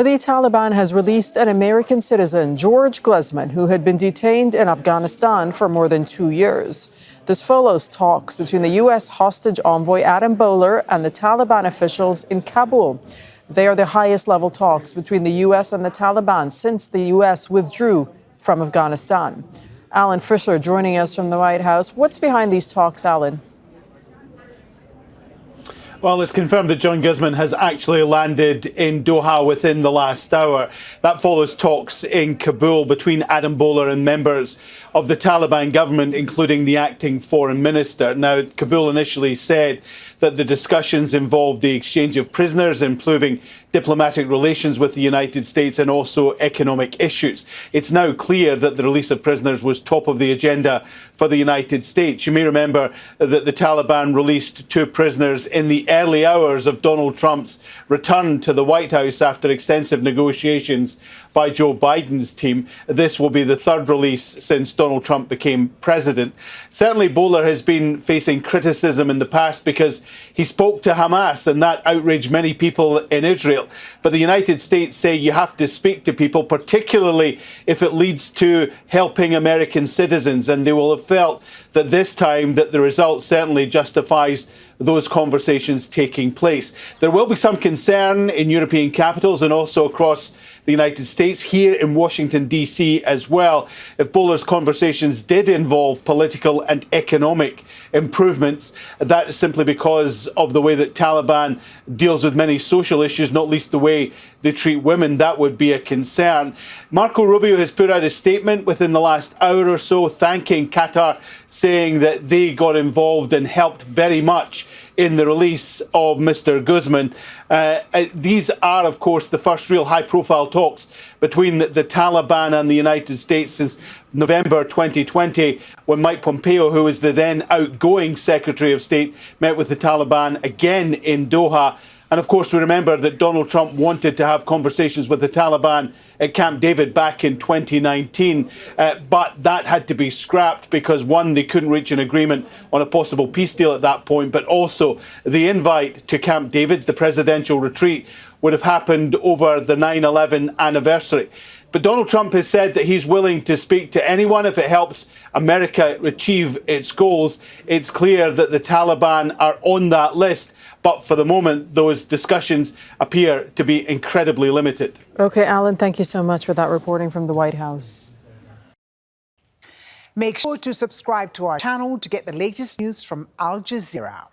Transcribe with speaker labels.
Speaker 1: The Taliban has released an American citizen, George Glezmann, who had been detained in Afghanistan for more than 2 years. This follows talks between the U.S. hostage envoy Adam Boehler and the Taliban officials in Kabul. They are the highest-level talks between the U.S. and the Taliban since the U.S. withdrew from Afghanistan. Alan Fisher joining us from the White House. What's behind these talks, Alan?
Speaker 2: Well, it's confirmed that John Glezmann has actually landed in Doha within the last hour. That follows talks in Kabul between Adam Boehler and members of the Taliban government, including the acting foreign minister. Now, Kabul initially said that the discussions involved the exchange of prisoners, improving diplomatic relations with the United States and also economic issues. It's now clear that the release of prisoners was top of the agenda for the United States. You may remember that the Taliban released 2 prisoners in the early hours of Donald Trump's return to the White House after extensive negotiations by Joe Biden's team. This will be the 3rd release since Donald Trump became president. Certainly, Boehler has been facing criticism in the past because he spoke to Hamas, and that outraged many people in Israel. But the United States say you have to speak to people, particularly if it leads to helping American citizens. And they will have felt that this time that the result certainly justifies those conversations taking place. There will be some concern in European capitals and also across the United States, here in Washington, D.C. as well, if Boehler's conversations did involve political and economic improvements. That is simply because of the way that Taliban deals with many social issues, not least the way they treat women. That would be a concern. Marco Rubio has put out a statement within the last hour or so thanking Qatar, saying that they got involved and helped very much in the release of Mr. Glezmann. These are, of course, the first real high-profile talks between the Taliban and the United States since November 2020, when Mike Pompeo, who was the then outgoing Secretary of State, met with the Taliban again in Doha. And of course, we remember that Donald Trump wanted to have conversations with the Taliban at Camp David back in 2019. But that had to be scrapped because, one, they couldn't reach an agreement on a possible peace deal at that point. But also, the invite to Camp David, the presidential retreat, would have happened over the 9/11 anniversary. But Donald Trump has said that he's willing to speak to anyone if it helps America achieve its goals. It's clear that the Taliban are on that list. But for the moment, those discussions appear to be incredibly limited.
Speaker 1: OK, Alan, thank you so much for that reporting from the White House.
Speaker 3: Make sure to subscribe to our channel to get the latest news from Al Jazeera.